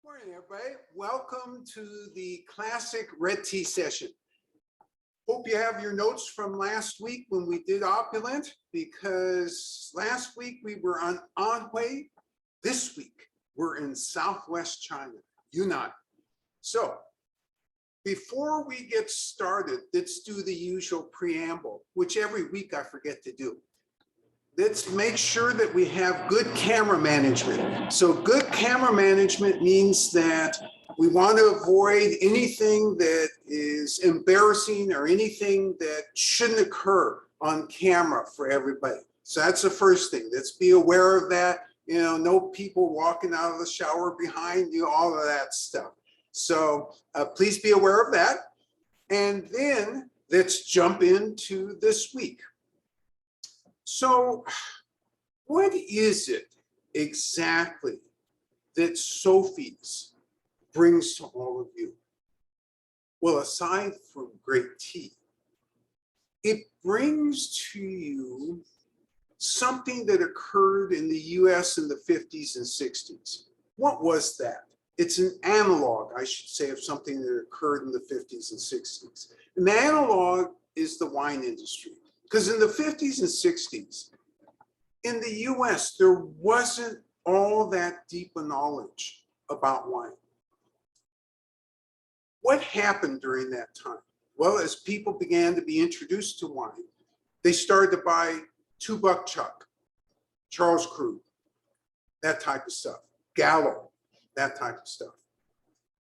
Morning, everybody. Welcome to the classic red tea session. Hope you have your notes from last week when we did opulent, because last week we were on Anhui. This week we're in Southwest China, Yunnan. So before we get started, let's do the usual preamble, which every week I forget to do. Let's make sure that we have good camera management. So good camera management means that we want to avoid anything that is embarrassing or anything that shouldn't occur on camera for everybody. So that's the first thing. Let's be aware of that. You know, no people walking out of the shower behind you, all of that stuff. So please be aware of that. And then let's jump into this week. So what is it exactly that Sophie's brings to all of you? Well, aside from great tea, it brings to you something that occurred in the US in the 50s and 60s. What was that? It's an analog, I should say, of something that occurred in the 50s and 60s. And the analog is the wine industry. Because in the 50s and 60s, in the US, there wasn't all that deep a knowledge about wine. What happened during that time? Well, as people began to be introduced to wine, they started to buy $2 Chuck, Charles Krug, that type of stuff, Gallo, that type of stuff.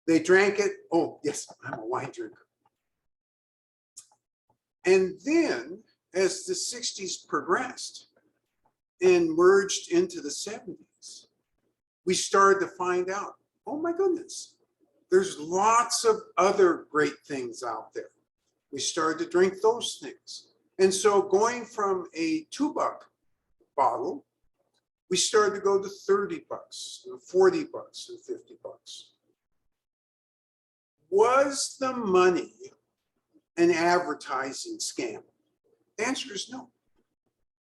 They drank it. Oh, yes, I'm a wine drinker. And then, as the 60s progressed and merged into the 70s, we started to find out, oh my goodness, there's lots of other great things out there. We started to drink those things. And so going from a $2 bottle, we started to go to $30, and $40, and $50. Was the money an advertising scam? The answer is no.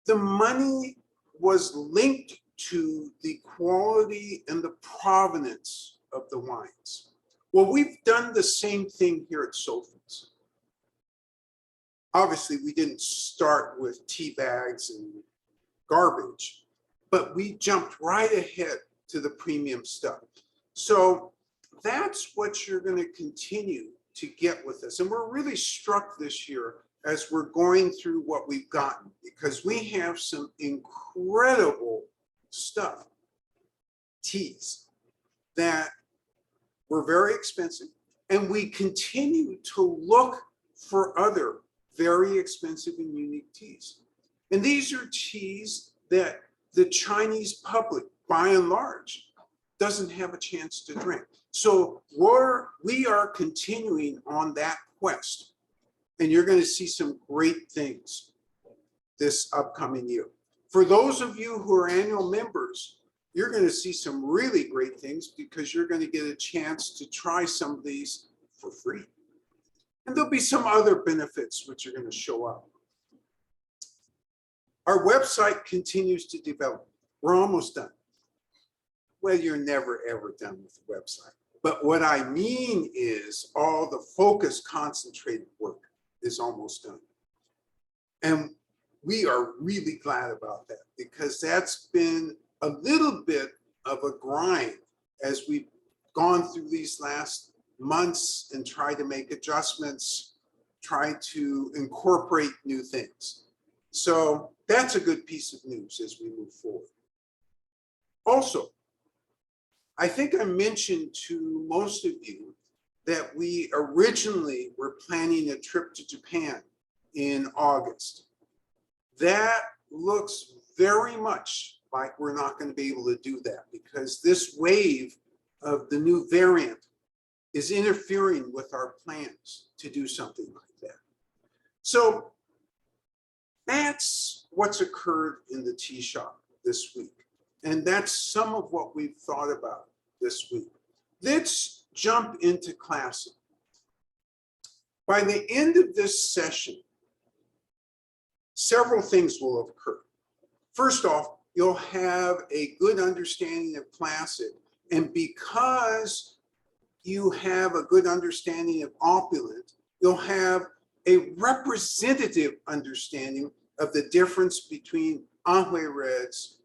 The money was linked to the quality and the provenance of the wines. Well, we've done the same thing here at Sophie's. Obviously, we didn't start with tea bags and garbage, but we jumped right ahead to the premium stuff. So that's what you're going to continue to get with us. And we're really struck this year as we're going through what we've gotten, because we have some incredible stuff, teas that were very expensive, and we continue to look for other very expensive and unique teas. And these are teas that the Chinese public, by and large, doesn't have a chance to drink. So we are continuing on that quest. And you're going to see some great things this upcoming year. For those of you who are annual members, you're going to see some really great things, because you're going to get a chance to try some of these for free. And there'll be some other benefits which are going to show up. Our website continues to develop. We're almost done. Well, you're never, ever done with the website. But what I mean is all the focused, concentrated work is almost done. And we are really glad about that, because that's been a little bit of a grind as we've gone through these last months and tried to make adjustments, try to incorporate new things. So that's a good piece of news as we move forward. Also, I think I mentioned to most of you that we originally were planning a trip to Japan in August. That looks very much like we're not going to be able to do that, because this wave of the new variant is interfering with our plans to do something like that. So that's what's occurred in the tea shop this week. And that's some of what we've thought about this week. Let's jump into classic. By the end of this session, several things will have occurred. First off, you'll have a good understanding of classic And because you have a good understanding of opulent, you'll have a representative understanding of the difference between Anhui reds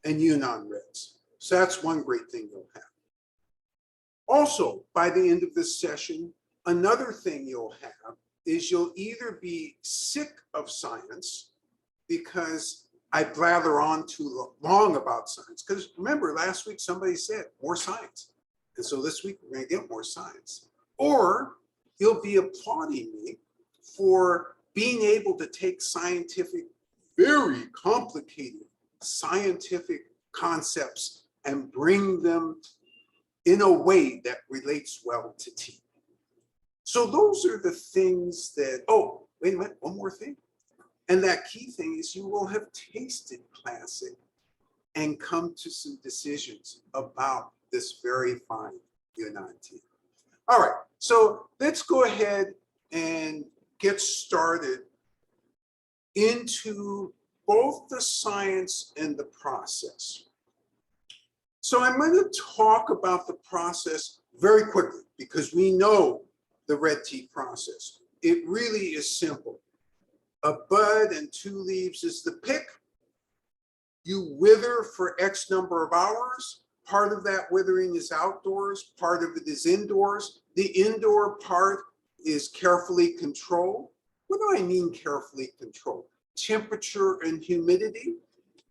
and Yunnan reds. So that's one great thing you'll have. Also, by the end of this session, another thing you'll have is you'll either be sick of science because I blather on too long about science. Because remember, last week somebody said more science. And so this week we're going to get more science. Or you'll be applauding me for being able to take scientific, very complicated scientific concepts and bring them in a way that relates well to tea. So those are the things that, oh, wait a minute, one more thing. And that key thing is you will have tasted classic and come to some decisions about this very fine Yunnan tea. All right, so let's go ahead and get started into both the science and the process. So I'm going to talk about the process very quickly because we know the red tea process. It really is simple. A bud and 2 leaves is the pick. You wither for X number of hours. Part of that withering is outdoors, part of it is indoors. The indoor part is carefully controlled. What do I mean carefully controlled? Temperature and humidity.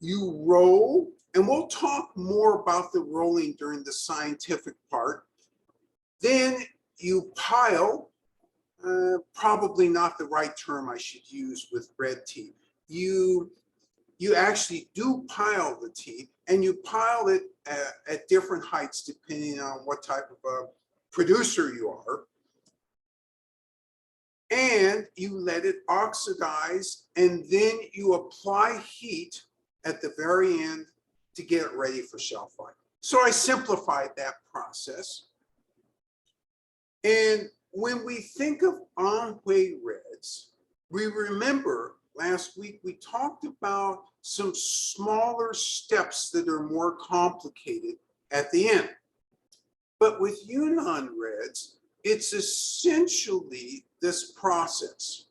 You roll, and we'll talk more about the rolling during the scientific part. Then you pile, probably not the right term I should use with red tea. You actually do pile the tea, and you pile it at different heights depending on what type of a producer you are. And you let it oxidize, and then you apply heat at the very end to get it ready for shelf life. So I simplified that process. And when we think of Anhui reds, we remember last week we talked about some smaller steps that are more complicated at the end. But with Yunnan reds, it's essentially this process.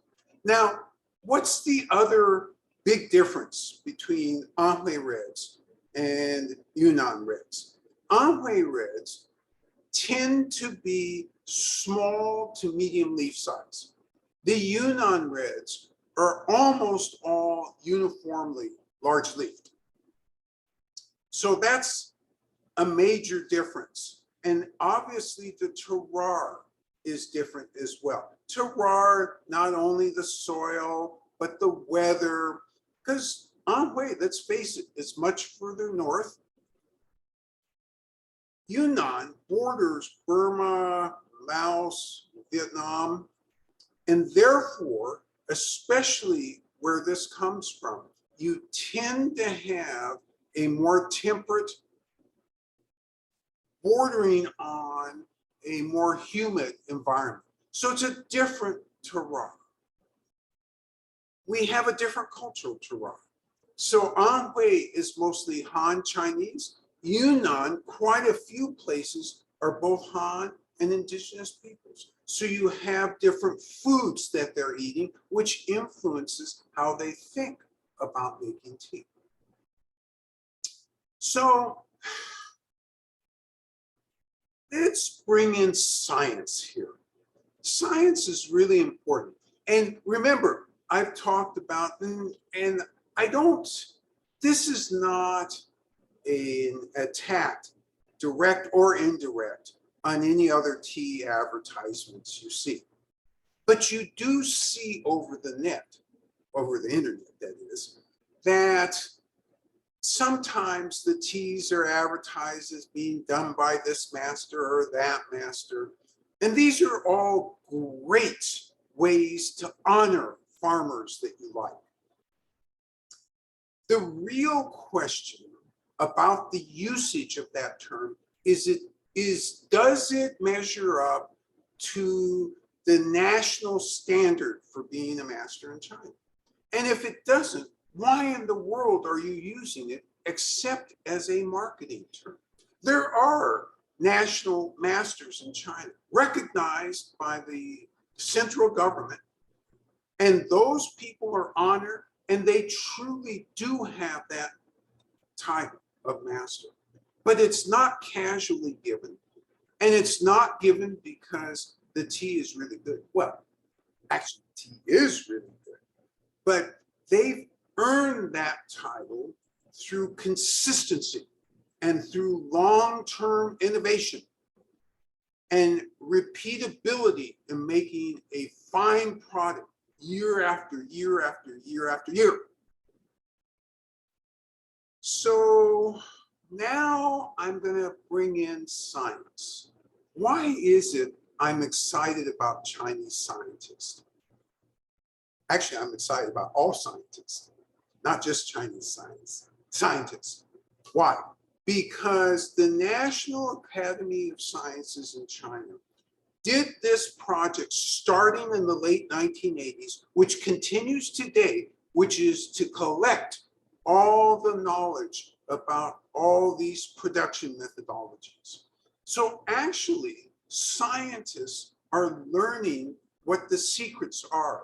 Now, what's the other big difference between Anhui reds and Yunnan reds? Anhui reds tend to be small to medium leaf size. The Yunnan reds are almost all uniformly large leafed. So that's a major difference. And obviously the terroir is different as well. Terroir, not only the soil, but the weather, because Anhui, let's face it, is much further north. Yunnan borders Burma, Laos, Vietnam, and therefore, especially where this comes from, you tend to have a more temperate, bordering on a more humid environment. So it's a different terroir. We have a different cultural terroir. So Anhui is mostly Han Chinese. Yunnan, quite a few places are both Han and indigenous peoples. So you have different foods that they're eating, which influences how they think about making tea. So let's bring in science here. Science is really important. And remember, I've talked about, and I don't, this is not an attack, direct or indirect, on any other tea advertisements you see. But you do see over the net, over the internet that is, that sometimes the teas are advertised as being done by this master or that master. And these are all great ways to honor farmers that you like. The real question about the usage of that term is does it measure up to the national standard for being a master in China? And if it doesn't, why in the world are you using it except as a marketing term? There are national masters in China recognized by the central government, and those people are honored, and they truly do have that title of master. But it's not casually given, and it's not given because the tea is really good. Well, actually, tea is really good, but they've earned that title through consistency and through long-term innovation and repeatability in making a fine product year after year after year after year. So now I'm going to bring in science. Why is it I'm excited about Chinese scientists? Actually, I'm excited about all scientists, not just Chinese scientists. Why? Because the National Academy of Sciences in China did this project starting in the late 1980s, which continues today, which is to collect all the knowledge about all these production methodologies. So actually, scientists are learning what the secrets are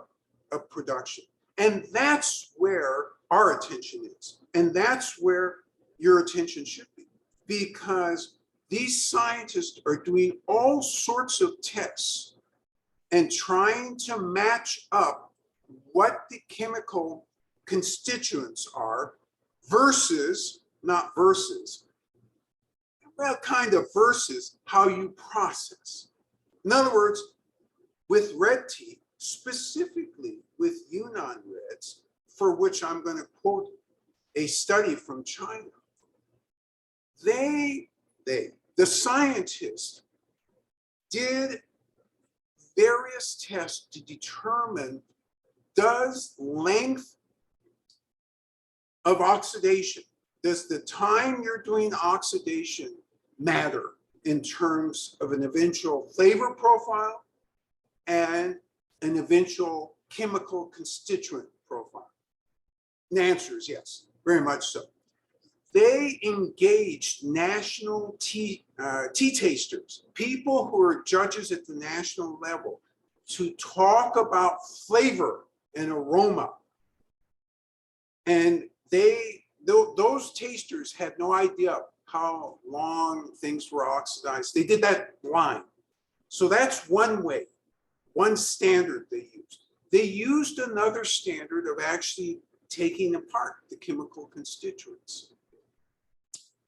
of production. And that's where our attention is. And that's where your attention should be, because these scientists are doing all sorts of tests and trying to match up what the chemical constituents are versus, not versus, well, kind of versus how you process. In other words, with red tea, specifically with Yunnan reds, for which I'm going to quote a study from China, the scientists did various tests to determine, does length of oxidation, does the time you're doing oxidation matter in terms of an eventual flavor profile and an eventual chemical constituent profile? And the answer is yes, very much so. They engaged national tea tasters, people who are judges at the national level, to talk about flavor and aroma. And those tasters had no idea how long things were oxidized. They did that blind. So that's one way, one standard they used. They used another standard of actually taking apart the chemical constituents.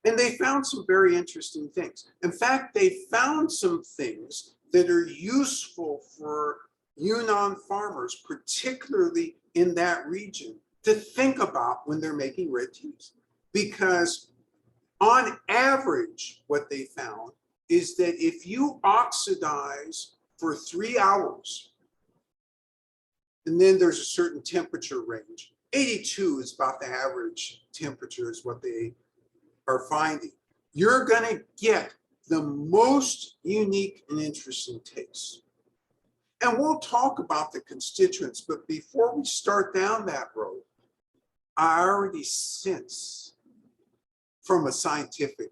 And they found some very interesting things. In fact, they found some things that are useful for Yunnan farmers, particularly in that region, to think about when they're making red teas. Because on average, what they found is that if you oxidize for 3 hours, and then there's a certain temperature range, 82 is about the average temperature is what they are finding, you're going to get the most unique and interesting taste. And we'll talk about the constituents, but before we start down that road, I already sense from a scientific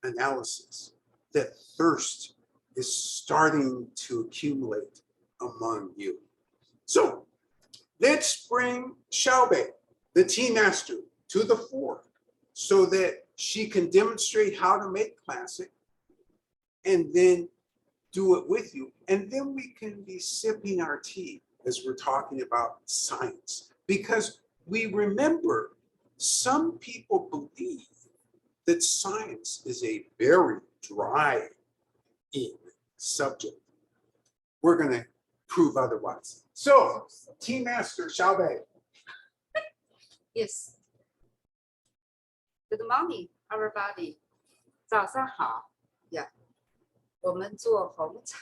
analysis that thirst is starting to accumulate among you. So let's bring Xiaobei, the tea master, to the fore so that she can demonstrate how to make classic and then do it with you. And then we can be sipping our tea as we're talking about science. Because we remember, some people believe that science is a very dry subject. We're going to prove otherwise. So, tea master Xiaobei. Yes. Good morning, everybody. 早上好 Yeah. 我们做红茶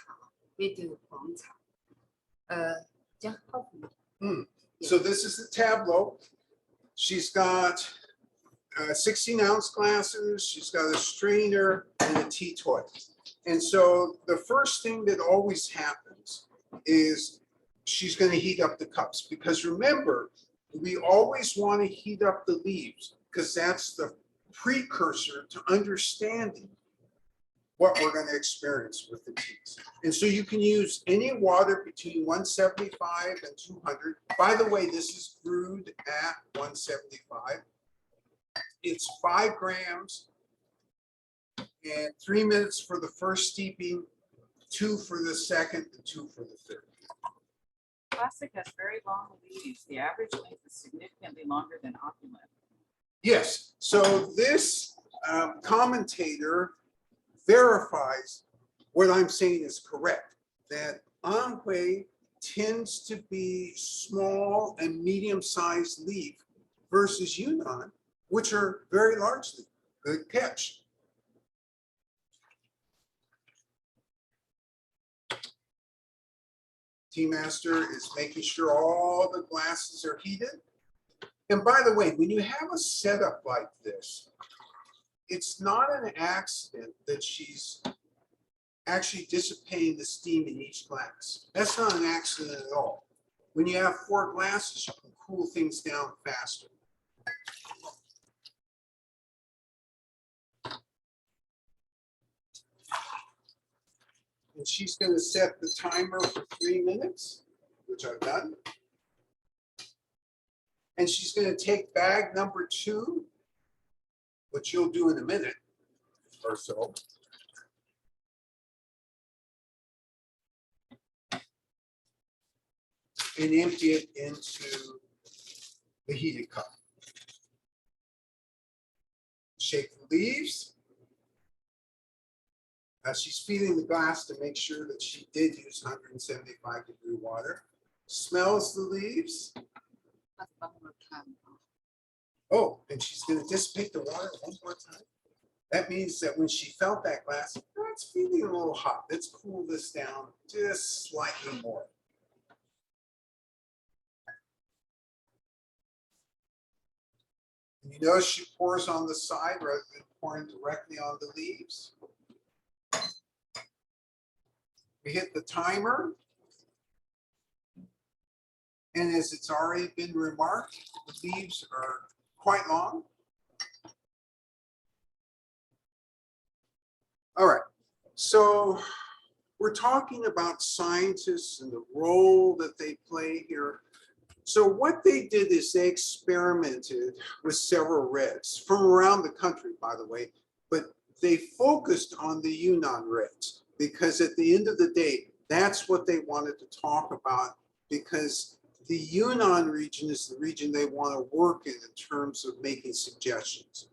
We do 红茶 just coffee. So this is the tableau. She's got 16-ounce glasses. She's got a strainer and a tea toy. And so the first thing that always happens is she's going to heat up the cups. Because remember, we always want to heat up the leaves because that's the precursor to understanding what we're going to experience with the teas. And so you can use any water between 175 and 200. By the way, this is brewed at 175. It's 5 grams and 3 minutes for the first steeping, 2 for the second, and 2 for the third. Classic has very long leaves. The average length is significantly longer than opulent. Yes, so this commentator verifies what I'm saying is correct, that Anhui tends to be small and medium-sized leaf versus Yunnan, which are very large leaf. Good catch. Tea Master is making sure all the glasses are heated. And by the way, when you have a setup like this, it's not an accident that she's actually dissipating the steam in each glass. That's not an accident at all. When you have 4 glasses, you can cool things down faster. And she's going to set the timer for 3 minutes, which I've done. And she's going to take bag number 2, which you'll do in a minute or so. And empty it into the heated cup. Shake the leaves. She's feeding the glass to make sure that she did use 175-degree water. Smells the leaves. Oh, and she's going to dissipate the water one more time. That means that when she felt that glass, oh, it's feeling a little hot. Let's cool this down just slightly more. And you notice she pours on the side rather than pouring directly on the leaves. We hit the timer. And as it's already been remarked, the leaves are quite long. All right, so we're talking about scientists and the role that they play here. So what they did is they experimented with several reds from around the country, by the way, but they focused on the Yunnan reds because at the end of the day, that's what they wanted to talk about, because the Yunnan region is the region they want to work in terms of making suggestions.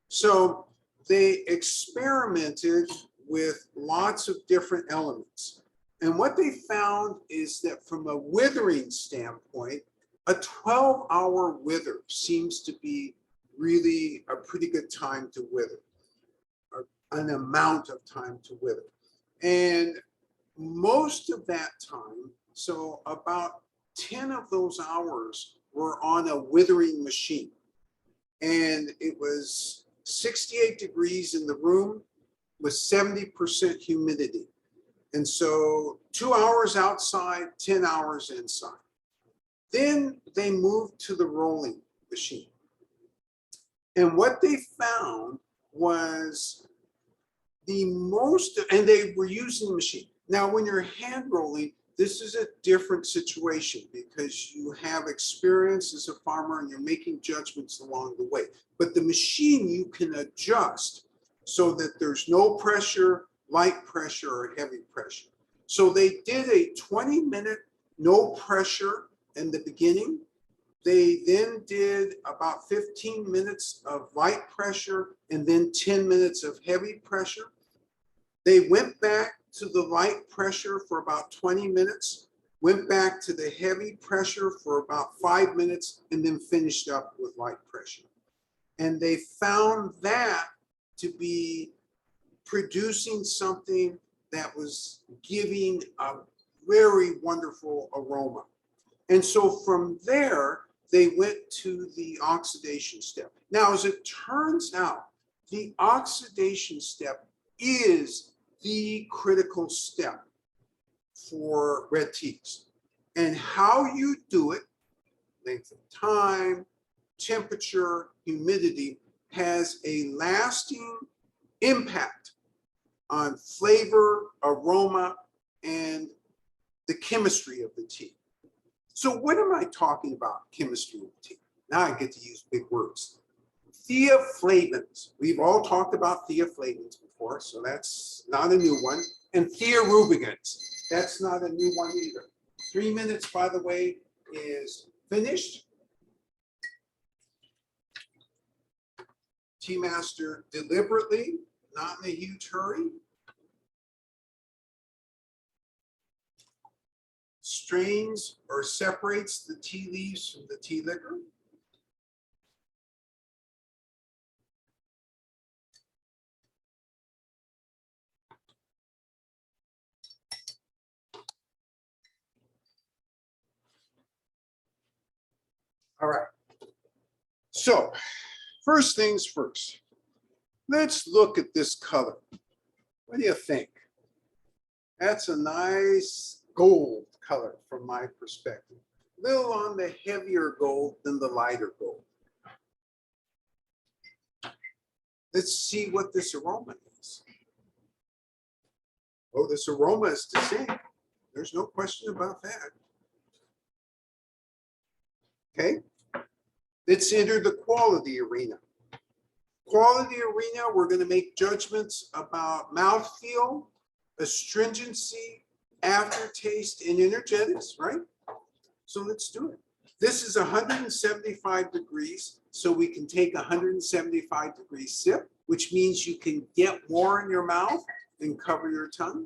So they experimented with lots of different elements. And what they found is that from a withering standpoint, a 12-hour wither seems to be really a pretty good time to wither, or an amount of time to wither. And most of that time, so about 10 of those hours were on a withering machine. And it was 68 degrees in the room with 70% humidity. And so 2 hours outside, 10 hours inside. Then they moved to the rolling machine. And what they found was and they were using the machine. Now, when you're hand rolling, this is a different situation because you have experience as a farmer and you're making judgments along the way. But the machine you can adjust so that there's no pressure, light pressure, or heavy pressure. So they did a 20-minute no pressure in the beginning. They then did about 15 minutes of light pressure and then 10 minutes of heavy pressure. They went back to the light pressure for about 20 minutes, went back to the heavy pressure for about 5 minutes, and then finished up with light pressure. And they found that to be producing something that was giving a very wonderful aroma. And so from there, they went to the oxidation step. Now, as it turns out, the oxidation step is the critical step for red teas. And how you do it, length of time, temperature, humidity, has a lasting impact on flavor, aroma, and the chemistry of the tea. So what am I talking about, chemistry of tea? Now I get to use big words. Theaflavins. We've all talked about theaflavins before, so that's not a new one. And thearubicins. That's not a new one either. 3 minutes, by the way, is finished. Tea master deliberately, not in a huge hurry, strains or separates the tea leaves from the tea liquor. All right. So first things first, let's look at this color. What do you think? That's a nice gold color from my perspective. A little on the heavier gold than the lighter gold. Let's see what this aroma is. Oh, this aroma is distinct. There's no question about that. Okay, let's enter the quality arena. Quality arena, we're going to make judgments about mouthfeel, astringency, aftertaste, and energetics, right? So let's do it. This is 175 degrees, so we can take a 175-degree sip, which means you can get more in your mouth and cover your tongue.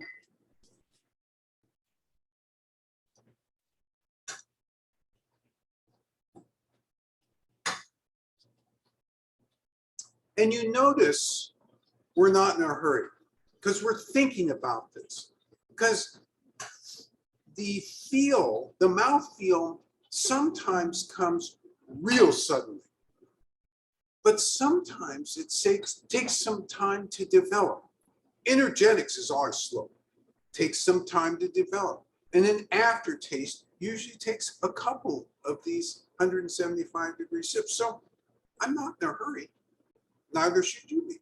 And you notice we're not in a hurry because we're thinking about this. Because the feel, the mouth feel sometimes comes real suddenly. But sometimes it takes some time to develop. Energetics is always slow. Takes some time to develop. And then aftertaste usually takes a couple of these 175-degree sips. So I'm not in a hurry. Neither should you be.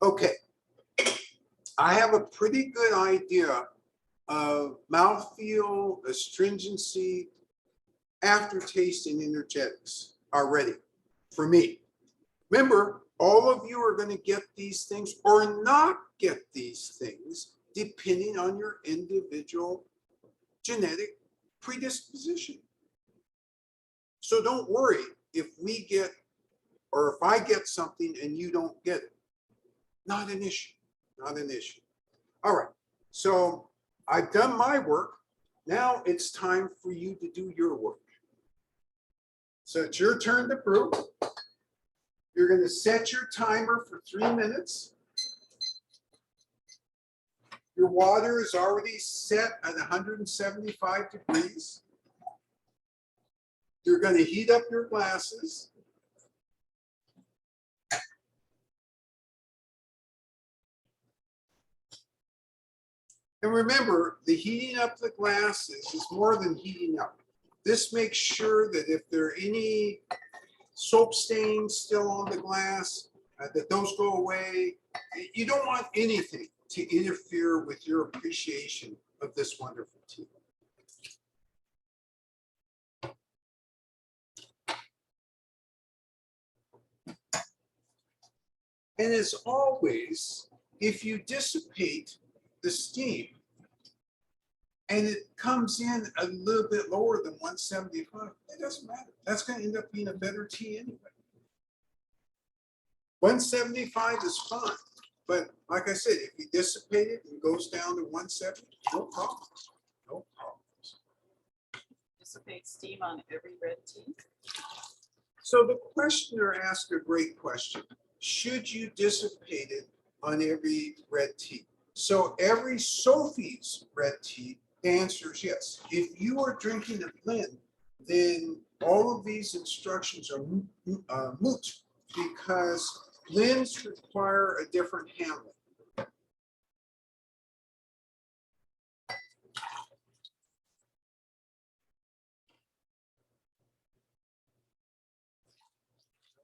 Okay, I have a pretty good idea of mouthfeel, astringency, aftertaste, and energetics already for me. Remember, all of you are going to get these things or not get these things depending on your individual genetic predisposition. So don't worry if we get, or if I get something and you don't get it. Not an issue, not an issue. All right, so I've done my work. Now it's time for you to do your work. So it's your turn to brew. You're going to set your timer for 3 minutes. Your water is already set at 175 degrees. You're going to heat up your glasses. And remember, the heating up the glasses is more than heating up. This makes sure that if there are any soap stains still on the glass, that those go away. You don't want anything to interfere with your appreciation of this wonderful tea. And as always, if you dissipate the steam and it comes in a little bit lower than 175, it doesn't matter. That's going to end up being a better tea anyway. 175 is fine. But like I said, if you dissipate it and goes down to 170, no problem. No problems. Dissipate steam on every red tea? So the questioner asked a great question. Should you dissipate it on every red tea? So every Sophie's red tea, the answer is yes. If you are drinking a blend, then all of these instructions are moot because blends require a different handling.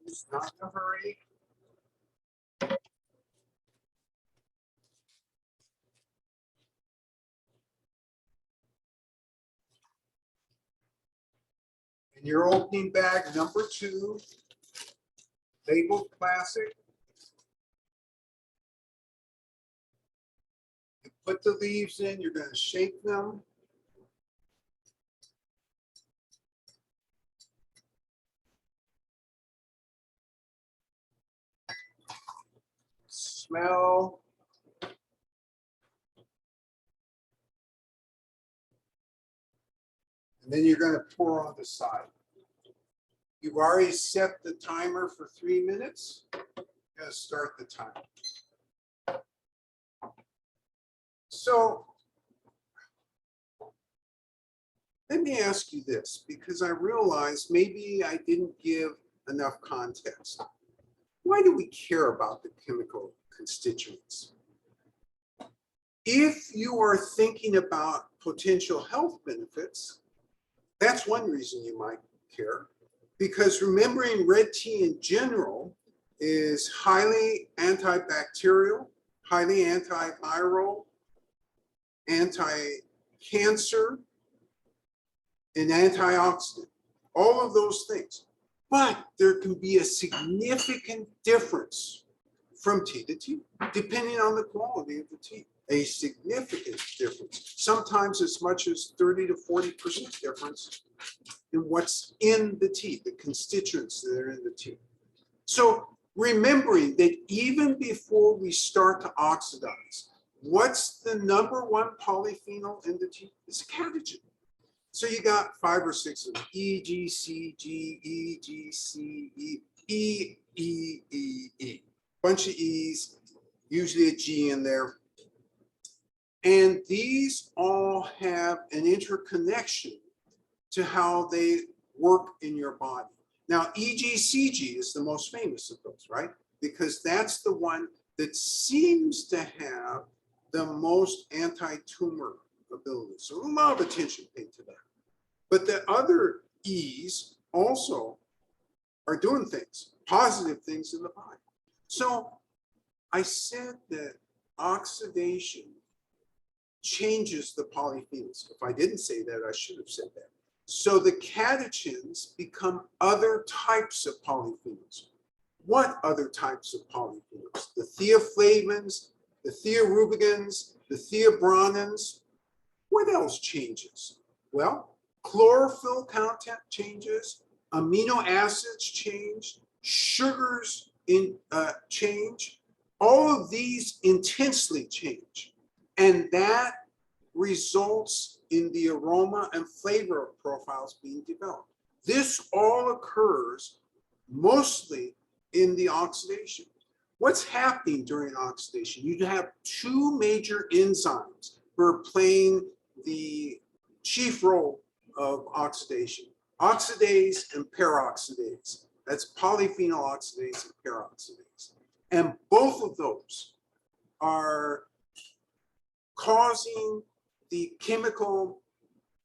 It's not in a hurry. And your opening bag number 2, labeled classic. You put the leaves in, you're going to shake them. Smell. And then you're going to pour on the side. You've already set the timer for 3 minutes. You're going to start the timer. So let me ask you this, because I realized maybe I didn't give enough context. Why do we care about the chemical constituents? If you are thinking about potential health benefits, that's one reason you might care. Because remembering red tea in general is highly antibacterial, highly antiviral, anti-cancer, and antioxidant, all of those things. But there can be a significant difference from tea to tea, depending on the quality of the tea. A significant difference, sometimes as much as 30 to 40% difference in what's in the tea, the constituents that are in the tea. So remembering that even before we start to oxidize, what's the number 1 polyphenol in the tea? It's a catechin. So you got 5 or 6 of them: E, G, C, G, E, G, C, E, E, E, E, E. Bunch of E's, usually a G in there. And these all have an interconnection to how they work in your body. Now, EGCG is the most famous of those, right? Because that's the one that seems to have the most anti-tumor ability. So a lot of attention paid to that. But the other E's also are doing things, positive things in the body. So I said that oxidation changes the polyphenols. If I didn't say that, I should have said that. So the catechins become other types of polyphenols. What other types of polyphenols? The theaflavins, the thearubicins, the theabronins. What else changes? Well, chlorophyll content changes, amino acids change, sugars change. All of these intensely change. And that results in the aroma and flavor profiles being developed. This all occurs mostly in the oxidation. What's happening during oxidation? You have 2 major enzymes who are playing the chief role of oxidation: oxidase and peroxidase. That's polyphenol oxidase and peroxidase. And both of those are causing the chemical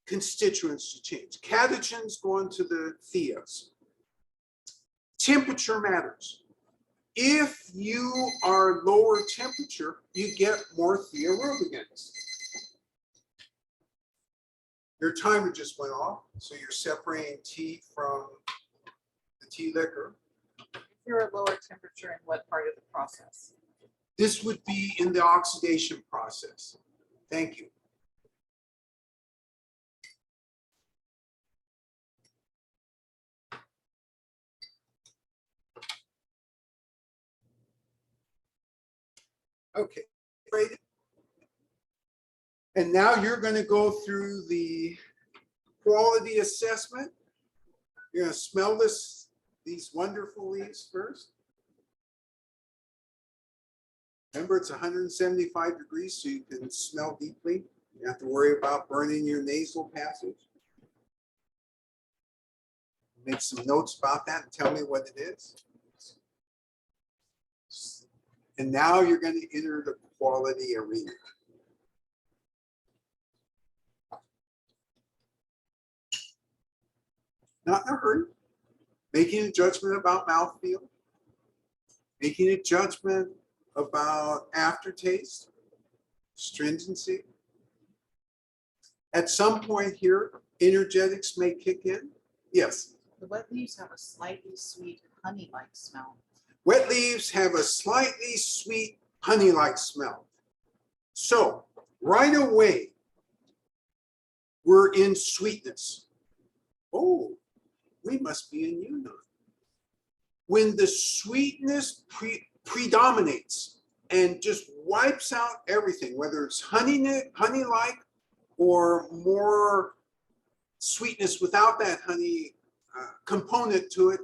constituents to change. Catechins go into the theas. Temperature matters. If you are lower temperature, you get more thearubicins. Your timer just went off, so you're separating tea from the tea liquor. If you're at lower temperature, in what part of the process? This would be in the oxidation process. Thank you. Okay, great. And now you're going to go through the quality assessment. You're going to smell these wonderful leaves first. Remember, it's 175 degrees, so you can smell deeply. You have to worry about burning your nasal passage. Make some notes about that and tell me what it is. And now you're going to enter the quality arena. Not in a hurry. making a judgment about mouthfeel, making a judgment about aftertaste, stringency. At some point here, energetics may kick in. Yes. The wet leaves have a slightly sweet honey-like smell. Wet leaves have a slightly sweet honey-like smell. So right away, we're in sweetness. Oh, we must be in Yunnan. When the sweetness predominates and just wipes out everything, whether it's honey-like or more sweetness without that honey component to it,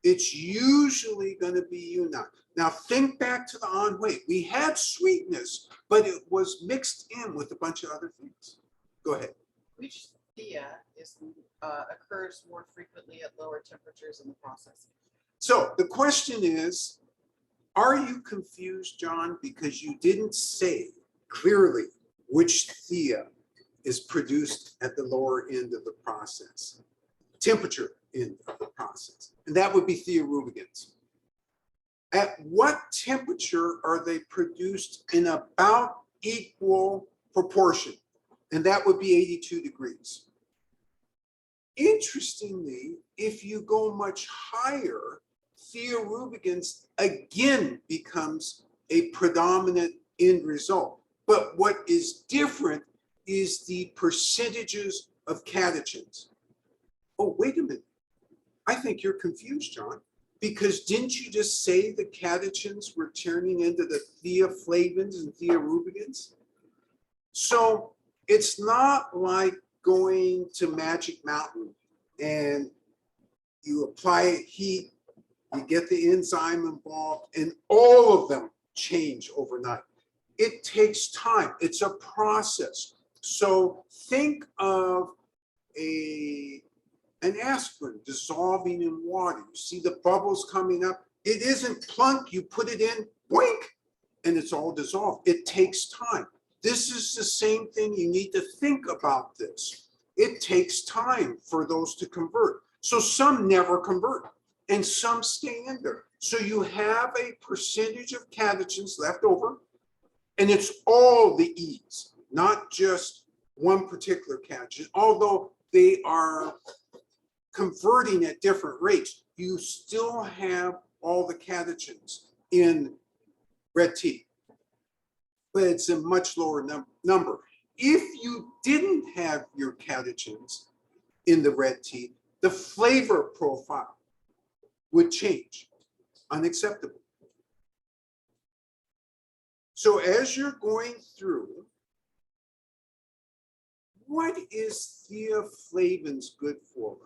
it's usually going to be Yunnan. Now think back to the Anhui. We had sweetness, but it was mixed in with a bunch of other things. Go ahead. Which thea occurs more frequently at lower temperatures in the processing? So the question is, are you confused, John, because you didn't say clearly which thea is produced at the lower end of the process, temperature end of the process, and that would be thea rubigans. At what temperature are they produced in about equal proportion? And that would be 82 degrees. Interestingly, if you go much higher, thea rubigans again becomes a predominant end result. But what is different is the percentages of catechins. Oh, wait a minute. I think you're confused, John, because didn't you just say the catechins were turning into the theaflavins and thearubicins? So it's not like going to Magic Mountain and you apply heat, you get the enzyme involved, and all of them change overnight. It takes time. It's a process. So think of an aspirin dissolving in water. You see the bubbles coming up. It isn't plunk. You put it in, boink, and it's all dissolved. It takes time. This is the same thing. You need to think about this. It takes time for those to convert. So some never convert and some stay in there. So you have a percentage of catechins left over, and it's all the E's, not just one particular catechin, although they are converting at different rates. You still have all the catechins in red tea, but it's a much lower number. If you didn't have your catechins in the red tea, the flavor profile would change. Unacceptable. So as you're going through, what is theaflavins good for?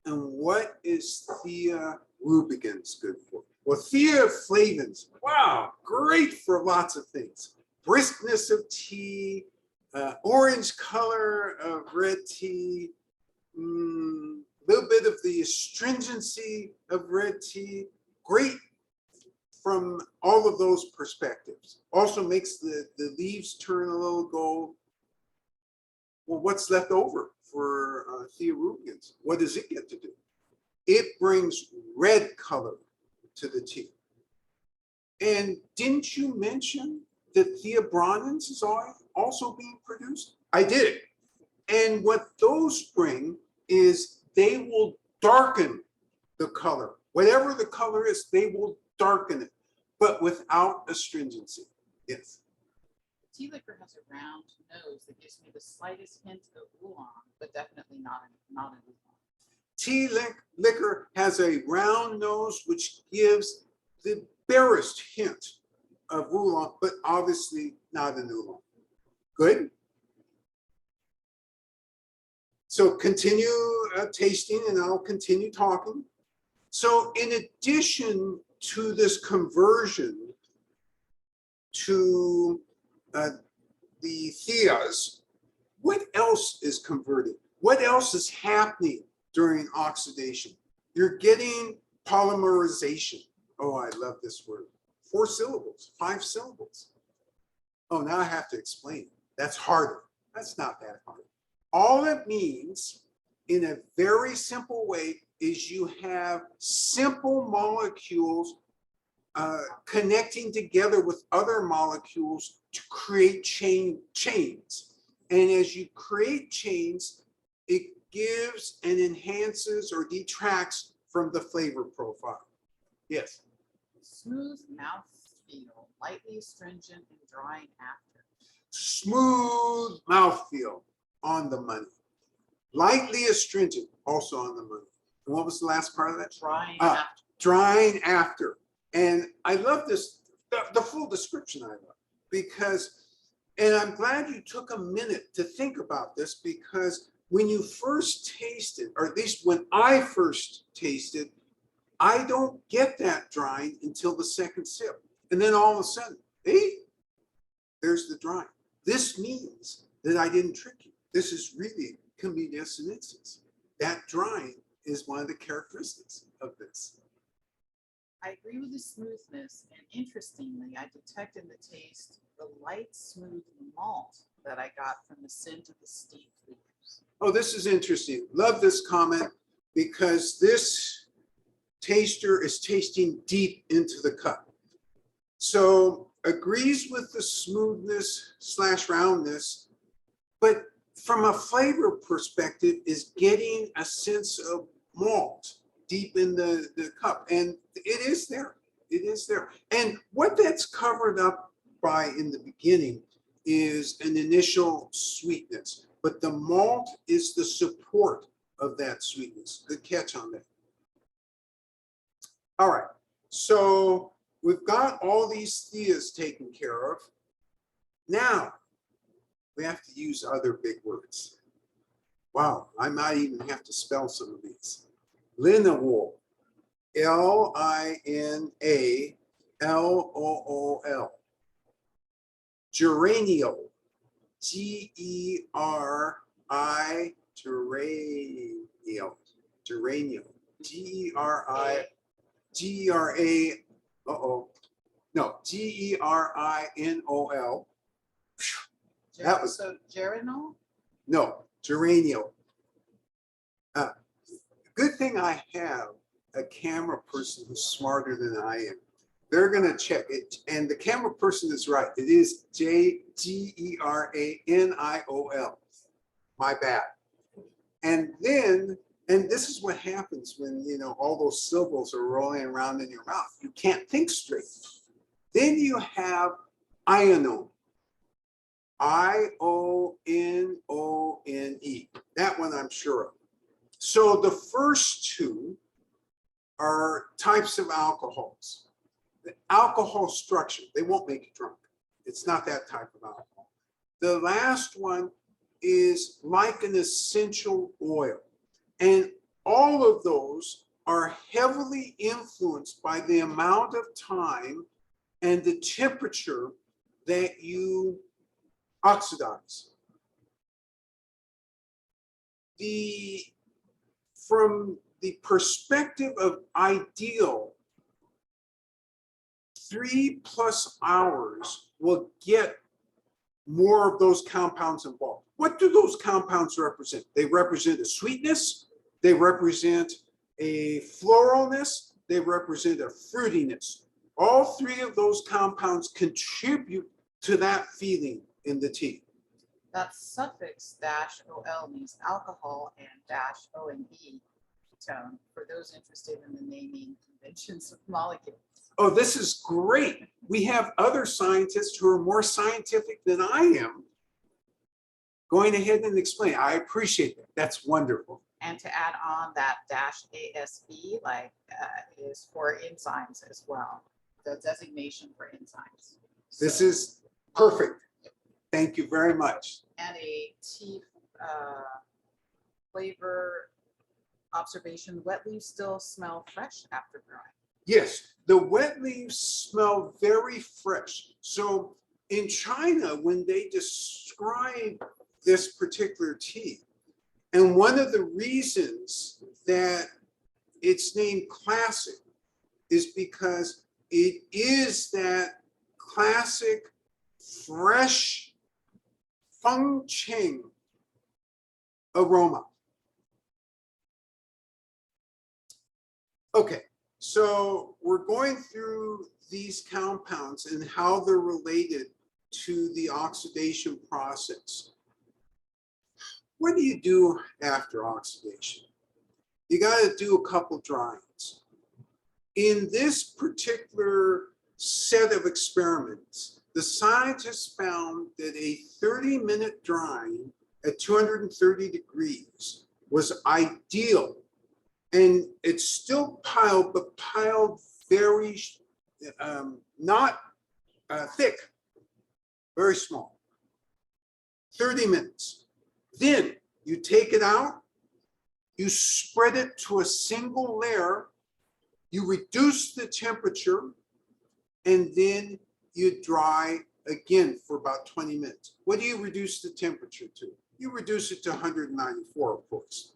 And what is thearubicins good for? Well, theaflavins, wow, great for lots of things. Briskness of tea, orange color of red tea, little bit of the astringency of red tea, great from all of those perspectives. Also makes the leaves turn a little gold. Well, what's left over for thearubicins? What does it get to do? It brings red color to the tea. And didn't you mention that theabronins is also being produced? I did. And what those bring is they will darken the color. Whatever the color is, they will darken it, but without astringency. Yes. Tea liquor has a round nose that gives me the slightest hint of oolong, but definitely not an oolong. Tea liquor has a round nose, which gives the barest hint of oolong, but obviously not an oolong. Good. So continue tasting and I'll continue talking. So in addition to this conversion to the theas, what else is converting? What else is happening during oxidation? You're getting polymerization. Oh, I love this word. 4 syllables, 5 syllables. Oh, now I have to explain. That's harder. That's not that hard. All it means in a very simple way is you have simple molecules connecting together with other molecules to create chains. And as you create chains, it gives and enhances or detracts from the flavor profile. Yes. Smooth mouthfeel, lightly astringent and drying after. Smooth mouthfeel, on the money. Lightly astringent, also on the money. And what was the last part of that? Drying after. Drying after. And I love this, the full description I love, because, and I'm glad you took a minute to think about this, because when you first taste it, or at least when I first tasted, I don't get that drying until the second sip. And then all of a sudden, hey, there's the drying. This means that I didn't trick you. This is really commedia sinensis. That drying is one of the characteristics of this. I agree with the smoothness, and interestingly, I detect in the taste the light, smooth malt that I got from the scent of the steep leaves. Oh, this is interesting. Love this comment, because this taster is tasting deep into the cup. So agrees with the smoothness / roundness, but from a flavor perspective is getting a sense of malt deep in the cup. And it is there. It is there. And what that's covered up by in the beginning is an initial sweetness, but the malt is the support of that sweetness. Good catch on that. All right, so we've got all these theas taken care of. Now, we have to use other big words. Wow, I might even have to spell some of these. Linalool, Linalool. Geraniol, Geraniol, geraniol, Gerinol. That was- So geranol? No, geraniol. Good thing I have a camera person who's smarter than I am. They're going to check it. And the camera person is right. It is Geranol. My bad. And then, and this is what happens when, you know, all those syllables are rolling around in your mouth. You can't think straight. Then you have ionone. Ione. That one I'm sure of. So the first two are types of alcohols. The alcohol structure, they won't make you drunk. It's not that type of alcohol. The last one is like an essential oil. And all of those are heavily influenced by the amount of time and the temperature that you oxidize. From the perspective of ideal, 3+ hours will get more of those compounds involved. What do those compounds represent? They represent a sweetness, they represent a floralness, they represent a fruitiness. All three of those compounds contribute to that feeling in the tea. That suffix -ol means alcohol and -one tone for those interested in the naming conventions of molecules. Oh, this is great. We have other scientists who are more scientific than I am going ahead and explain. I appreciate that. That's wonderful. And to add on that -asb, like is for enzymes as well, the designation for enzymes. This So- is perfect. Thank you very much. And a tea flavor observation, wet leaves still smell fresh after drying. Yes, the wet leaves smell very fresh. So in China, when they describe this particular tea, and one of the reasons that it's named classic is because it is that classic, fresh feng cheng aroma. Okay, so we're going through these compounds and how they're related to the oxidation process. What do you do after oxidation? You got to do a couple dryings. In this particular set of experiments, the scientists found that a 30-minute drying at 230 degrees was ideal. And it's still piled, but piled very, not thick, very small. 30 minutes. Then you take it out, you spread it to a single layer, you reduce the temperature, and then you dry again for about 20 minutes. What do you reduce the temperature to? You reduce it to 194, of course.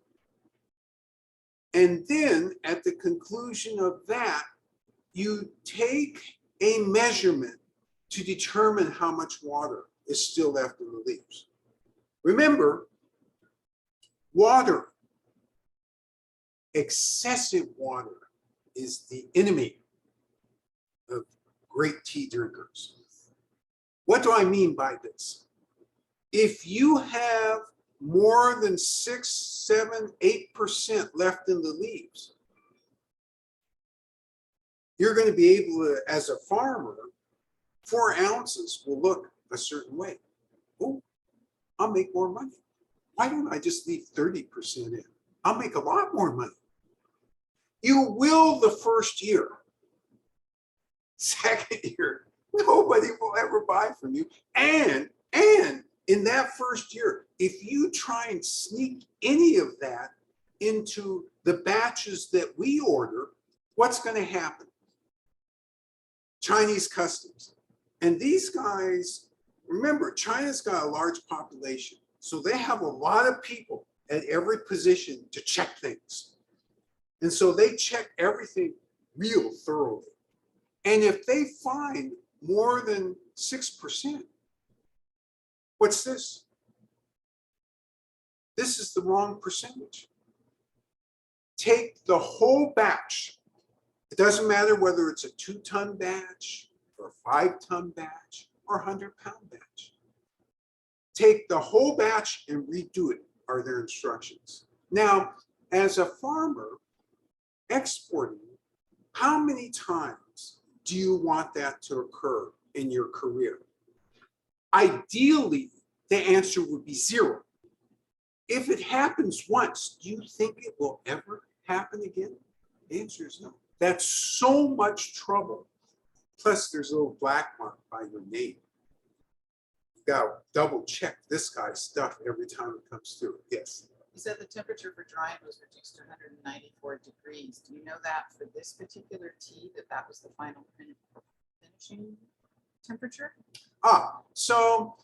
And then at the conclusion of that, you take a measurement to determine how much water is still left in the leaves. Remember, water, excessive water, is the enemy of great tea drinkers. What do I mean by this? If you have more than 6, 7, 8% left in the leaves, you're going to be able to, as a farmer, 4 ounces will look a certain way. Oh, I'll make more money. Why don't I just leave 30% in? I'll make a lot more money. You will the first year. Second year, nobody will ever buy from you. And in that first year, if you try and sneak any of that into the batches that we order, what's going to happen? Chinese customs. And these guys, remember, China's got a large population. So they have a lot of people at every position to check things. And so they check everything real thoroughly. And if they find more than 6%, what's this? This is the wrong percentage. Take the whole batch. It doesn't matter whether it's a 2-ton batch or a 5-ton batch or a 100-pound batch. Take the whole batch and redo it, are their instructions. Now, as a farmer exporting, how many times do you want that to occur in your career? Ideally, the answer would be 0. If it happens once, do you think it will ever happen again? The answer is no. That's so much trouble. Plus, there's a little black mark by your name. You got to double check this guy's stuff every time it comes through. Yes. You said the temperature for drying was reduced to 194 degrees. Do you know that for this particular tea, that was the final finishing temperature? So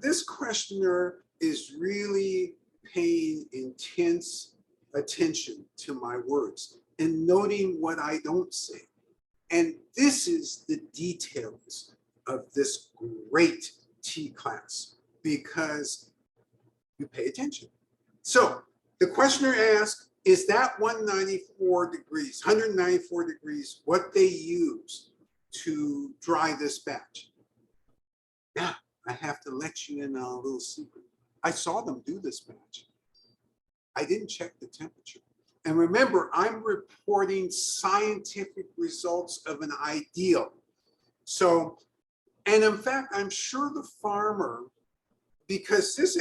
this questioner is really paying intense attention to my words and noting what I don't say. And this is the details of this great tea class, because you pay attention. So the questioner asked, is that 194 degrees, what they use to dry this batch? Now, I have to let you in on a little secret. I saw them do this batch. I didn't check the temperature. And remember, I'm reporting scientific results of an ideal. So, and in fact, I'm sure the farmer, because this,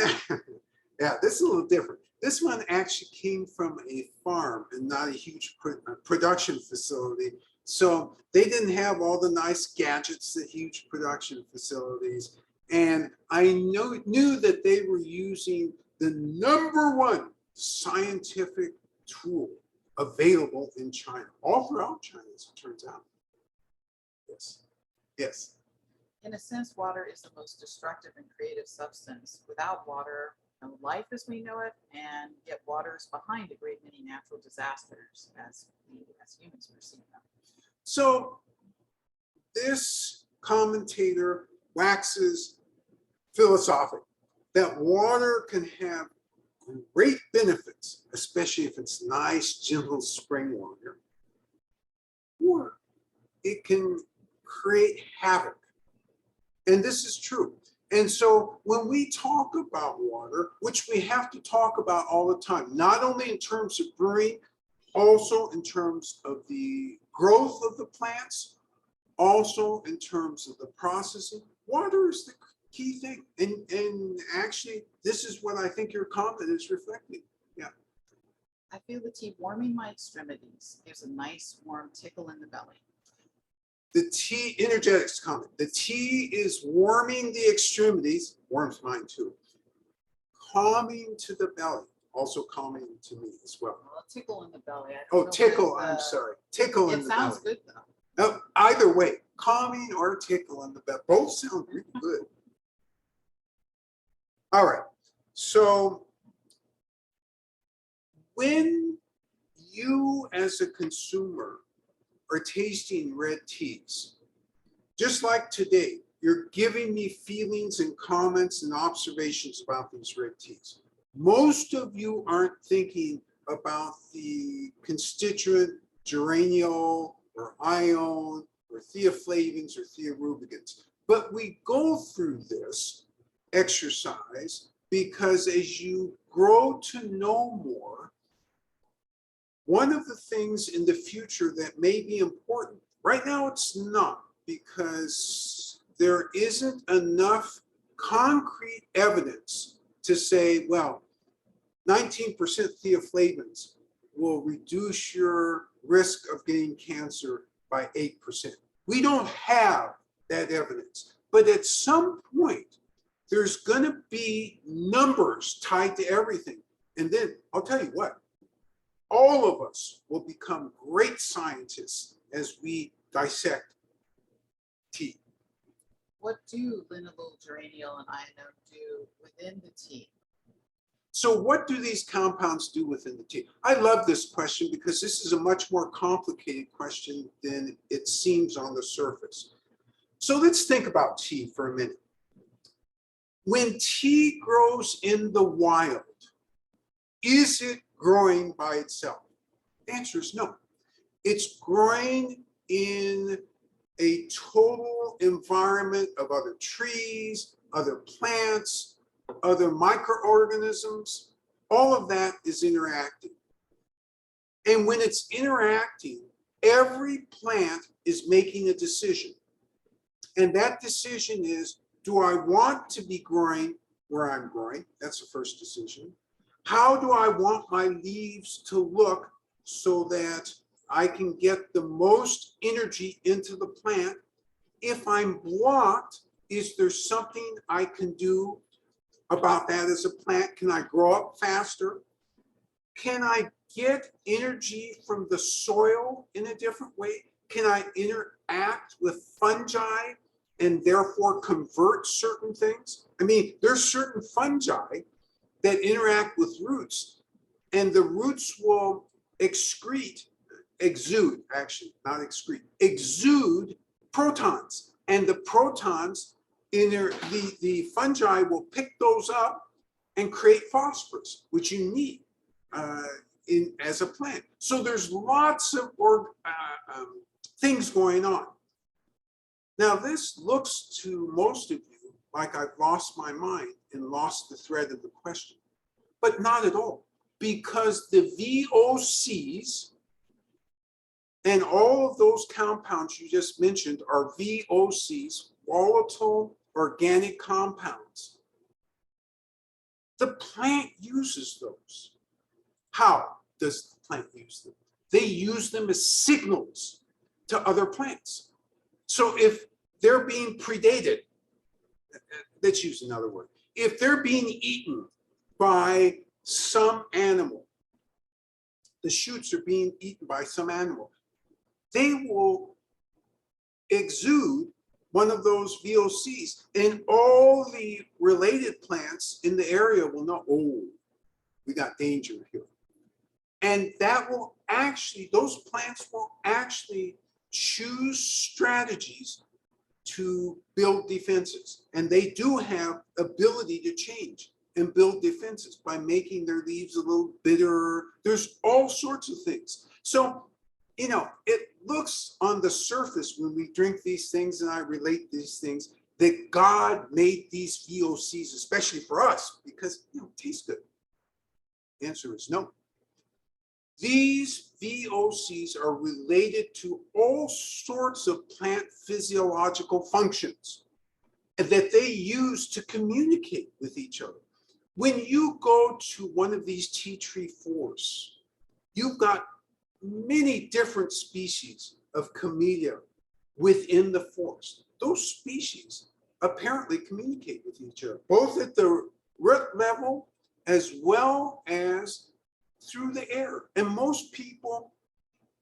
yeah, this is a little different. This one actually came from a farm and not a huge production facility. So they didn't have all the nice gadgets that huge production facilities. And I knew that they were using the #1 scientific tool available in China, all throughout China, as it turns out. Yes. Yes. In a sense, water is the most destructive and creative substance. Without water, no life as we know it, and yet water is behind a great many natural disasters as we as humans perceive them. So this commentator waxes philosophic that water can have great benefits, especially if it's nice, gentle spring water. or it can create havoc. And this is true. And so when we talk about water, which we have to talk about all the time, not only in terms of brewing, also in terms of the growth of the plants, also in terms of the processing, water is the key thing. And actually, this is what I think your comment is reflecting. Yeah. I feel the tea warming my extremities, gives a nice warm tickle in the belly. The tea, energetics comment, the tea is warming the extremities, warms mine too, calming to the belly, also calming to me as well. Well, a tickle in the belly. I don't Oh, know tickle, what I'm the- sorry, tickle in It the sounds belly. good though. No, either way, calming or tickle in the belly, both sound really good. All right, so when you as a consumer are tasting red teas, just like today, you're giving me feelings and comments and observations about these red teas. Most of you aren't thinking about the constituent geraniol or ione or theaflavins or theorubicins. But we go through this exercise because as you grow to know more, one of the things in the future that may be important, right now it's not, because there isn't enough concrete evidence to say, well, 19% theaflavins will reduce your risk of getting cancer by 8%. We don't have that evidence, but at some point, there's going to be numbers tied to everything. And then I'll tell you what, all of us will become great scientists as we dissect tea. What do linalool, geraniol, and iodine do within the tea? So what do these compounds do within the tea? I love this question because this is a much more complicated question than it seems on the surface. So let's think about tea for a minute. When tea grows in the wild, is it growing by itself? The answer is no. It's growing in a total environment of other trees, other plants, other microorganisms. All of that is interacting. And when it's interacting, every plant is making a decision. And that decision is, do I want to be growing where I'm growing? That's the first decision. How do I want my leaves to look so that I can get the most energy into the plant? If I'm blocked, is there something I can do about that as a plant? Can I grow up faster? Can I get energy from the soil in a different way? Can I interact with fungi and therefore convert certain things? I mean, there's certain fungi that interact with roots, and the roots will exude protons, and the protons the fungi will pick those up and create phosphorus, which you need as a plant. So there's lots of things going on. Now this looks to most of you like I've lost my mind and lost the thread of the question, but not at all, because the VOCs and all of those compounds you just mentioned are VOCs, volatile organic compounds. The plant uses those. How does the plant use them? They use them as signals to other plants. So if they're being predated, let's use another word. If they're being eaten by some animal, the shoots are being eaten by some animal, they will exude one of those VOCs, and all the related plants in the area will know, oh, we got danger here. And that will actually, those plants will actually choose strategies to build defenses. And they do have ability to change and build defenses by making their leaves a little bitter. There's all sorts of things. So you know, it looks on the surface when we drink these things and I relate these things that God made these VOCs, especially for us, because, you know, it tastes good. The answer is no. These VOCs are related to all sorts of plant physiological functions that they use to communicate with each other. When you go to one of these tea tree forests, you've got many different species of camellia within the forest. Those species apparently communicate with each other, both at the root level as well as through the air. And most people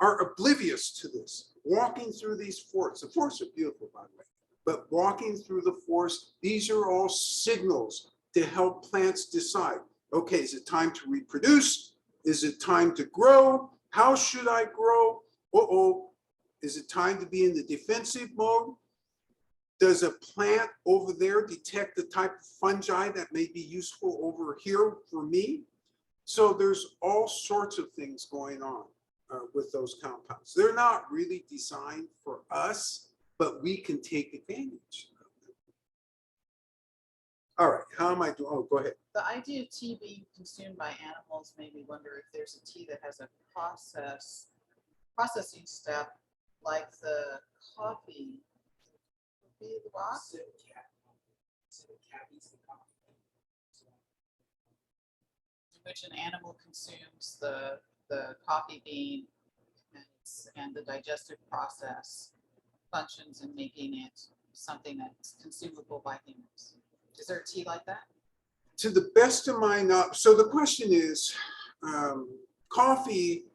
are oblivious to this. Walking through these forests, the forests are beautiful, by the way, but walking through the forest, these are all signals to help plants decide, okay, is it time to reproduce? Is it time to grow? How should I grow? Uh-oh, is it time to be in the defensive mode? Does a plant over there detect the type of fungi that may be useful over here for me? So there's all sorts of things going on with those compounds. They're not really designed for us, but we can take advantage of them. All right, how am I doing? Oh, go ahead. The idea of tea being consumed by animals made me wonder if there's a tea that has a processing step like the coffee. Be the box? In which an animal consumes the coffee bean and the digestive process functions in making it something that's consumable by humans. Is there a tea like that? To the best of my knowledge, so the question is, coffee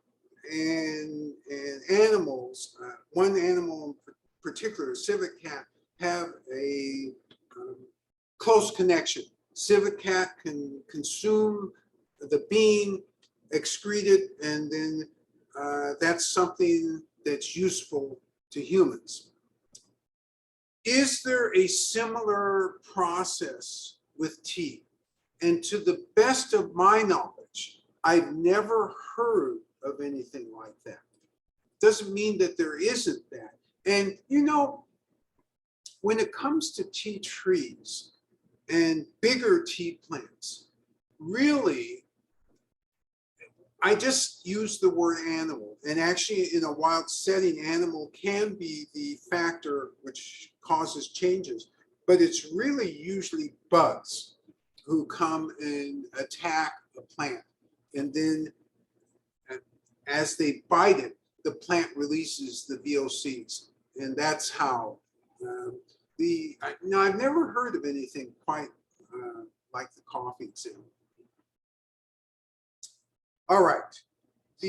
and animals, one animal in particular, civet cat, have a close connection. Civet cat can consume the bean, excrete it, and then that's something that's useful to humans. Is there a similar process with tea? And to the best of my knowledge, I've never heard of anything like that. Doesn't mean that there isn't that. And you know, when it comes to tea trees and bigger tea plants, really, I just use the word animal, and actually in a wild setting, animal can be the factor which causes changes, but it's really usually bugs who come and attack a plant. And then as they bite it, the plant releases the VOCs. And that's how now I've never heard of anything quite like the coffee example. All right, go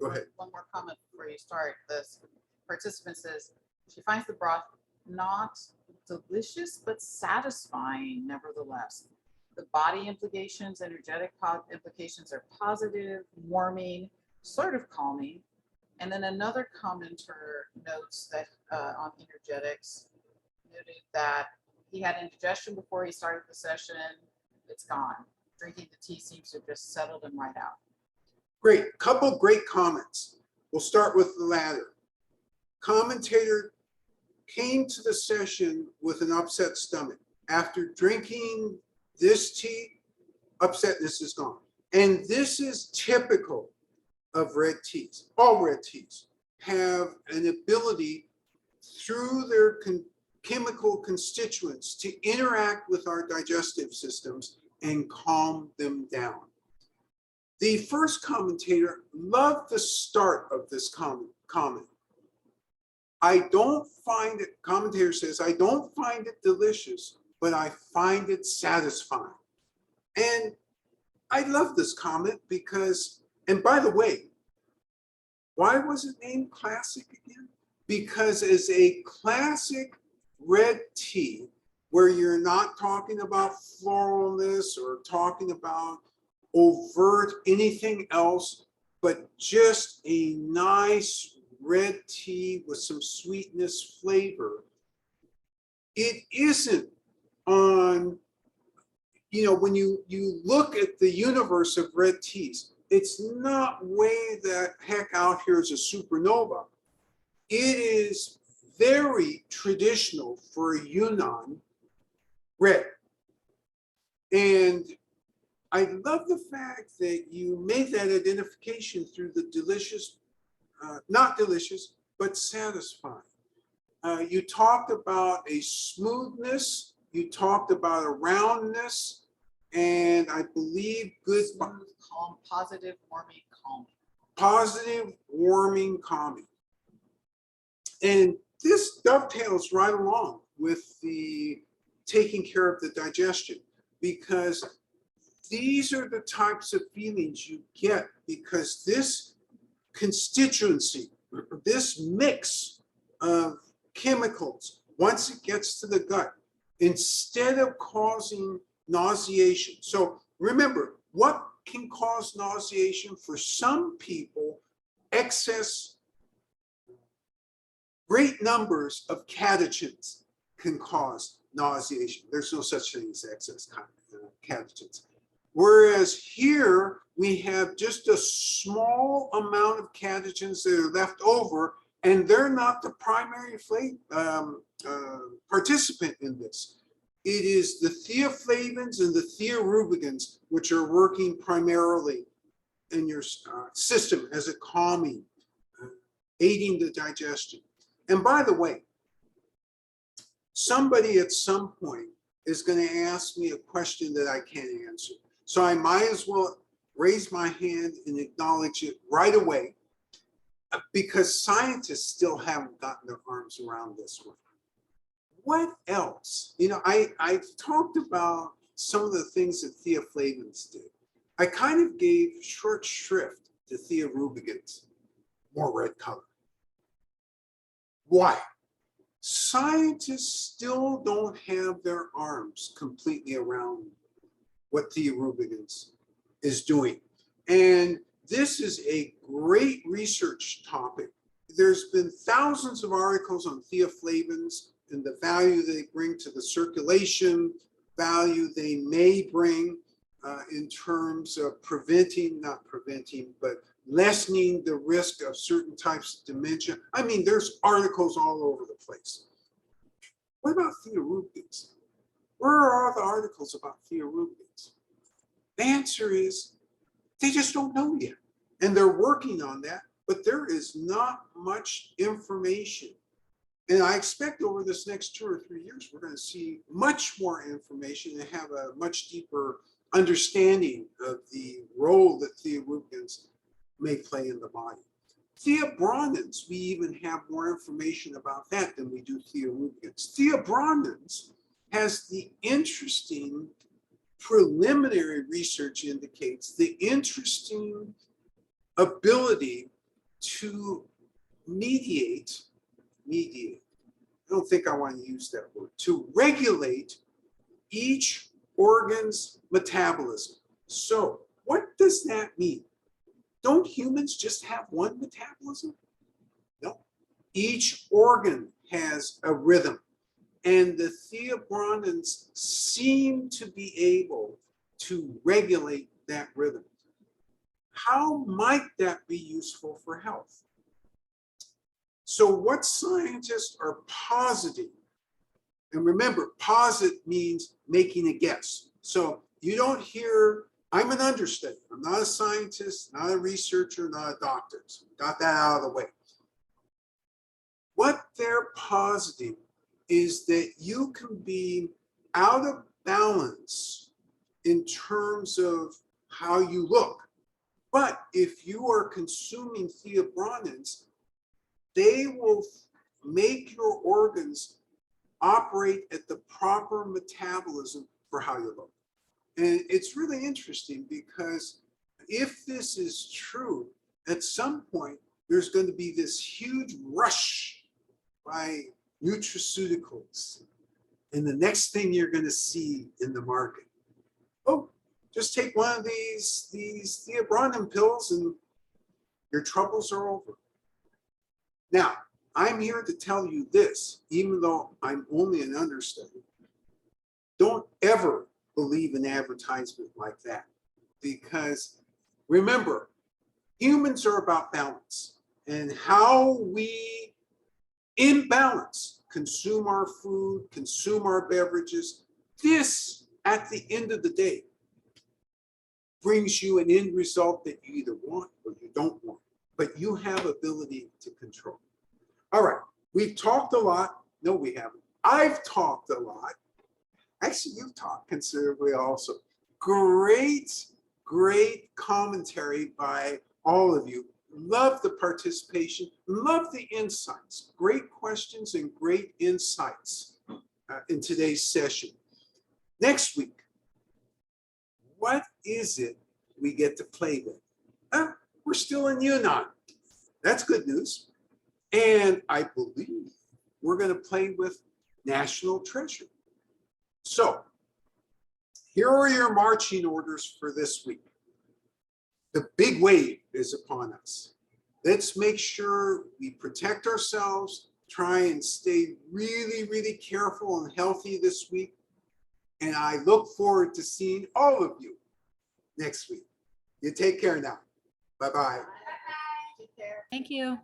ahead. One more comment before you start. This participant says she finds the broth not delicious, but satisfying nevertheless. The body implications, energetic implications are positive, warming, sort of calming. And then another commenter notes that on energetics, noted that he had indigestion before he started the session. It's gone. Drinking the tea seems to have just settled him right out. Great, couple great comments. We'll start with the latter. Commentator came to the session with an upset stomach. After drinking this tea, upsetness is gone. And this is typical of red teas. All red teas have an ability through their chemical constituents to interact with our digestive systems and calm them down. The first commentator loved the start of this comment. I don't find it, commentator says, I don't find it delicious, but I find it satisfying. And I love this comment because, and by the way, why was it named classic again? Because as a classic red tea, where you're not talking about floralness or talking about overt anything else, but just a nice red tea with some sweetness flavor. It isn't on, you know, when you look at the universe of red teas, it's not way the heck out here as a supernova. It is very traditional for a Yunnan red. And I love the fact that you made that identification through the delicious, not delicious, but satisfying. You talked about a smoothness, you talked about a roundness, and I believe good, Smooth, calm, positive, warming, calming. positive, warming, calming. And this dovetails right along with the taking care of the digestion, because these are the types of feelings you get because this constituency, this mix of chemicals, once it gets to the gut, instead of causing nauseation. So remember, what can cause nauseation for some people? Excess, great numbers of catechins can cause nauseation. There's no such thing as excess catechins. Whereas here we have just a small amount of catechins that are left over, and they're not the primary participant in this. It is the theaflavins and the thearubicins which are working primarily in your system as a calming, aiding the digestion. And by the way, somebody at some point is going to ask me a question that I can't answer. So I might as well raise my hand and acknowledge it right away, because scientists still haven't gotten their arms around this one. What else? You know, I've talked about some of the things that theaflavins did. I kind of gave short shrift to thearubicins, more red color. Why? Scientists still don't have their arms completely around what thearubicins is doing. And this is a great research topic. There's been thousands of articles on theaflavins and the value they bring to the circulation, value they may bring in terms of not preventing, but lessening the risk of certain types of dementia. I mean, there's articles all over the place. What about thearubicins? Where are all the articles about thearubicins? The answer is they just don't know yet. And they're working on that, but there is not much information. And I expect over this next 2 or 3 years, we're going to see much more information and have a much deeper understanding of the role that thearubicins may play in the body. Theobronins, we even have more information about that than we do thearubicins. Theobronins has the interesting preliminary research indicates the interesting ability to mediate, I don't think I want to use that word, to regulate each organ's metabolism. So what does that mean? Don't humans just have one metabolism? No. Each organ has a rhythm, and the theobronins seem to be able to regulate that rhythm. How might that be useful for health? So what scientists are positing, and remember, posit means making a guess. So you don't hear, I'm an understudy. I'm not a scientist, not a researcher, not a doctor. So got that out of the way. What they're positing is that you can be out of balance in terms of how you look. But if you are consuming theobronins, they will make your organs operate at the proper metabolism for how you look. And it's really interesting because if this is true, at some point, there's going to be this huge rush by nutraceuticals. And the next thing you're going to see in the market, oh, just take one of these theobronin pills and your troubles are over. Now, I'm here to tell you this, even though I'm only an understudy. Don't ever believe an advertisement like that, because Remember, humans are about balance, and how we, in balance, consume our food, consume our beverages. This, at the end of the day, brings you an end result that you either want or you don't want, but you have ability to control. All right, we've talked a lot. No, we haven't. I've talked a lot. Actually, you've talked considerably also. Great, great commentary by all of you. Love the participation, love the insights. Great questions and great insights in today's session. Next week, what is it we get to play with? We're still in Yunnan. That's good news. And I believe we're going to play with National Treasure. So here are your marching orders for this week. The big wave is upon us. Let's make sure we protect ourselves, try and stay really, really careful and healthy this week. And I look forward to seeing all of you next week. You take care now. Bye-bye. Take care. Thank you.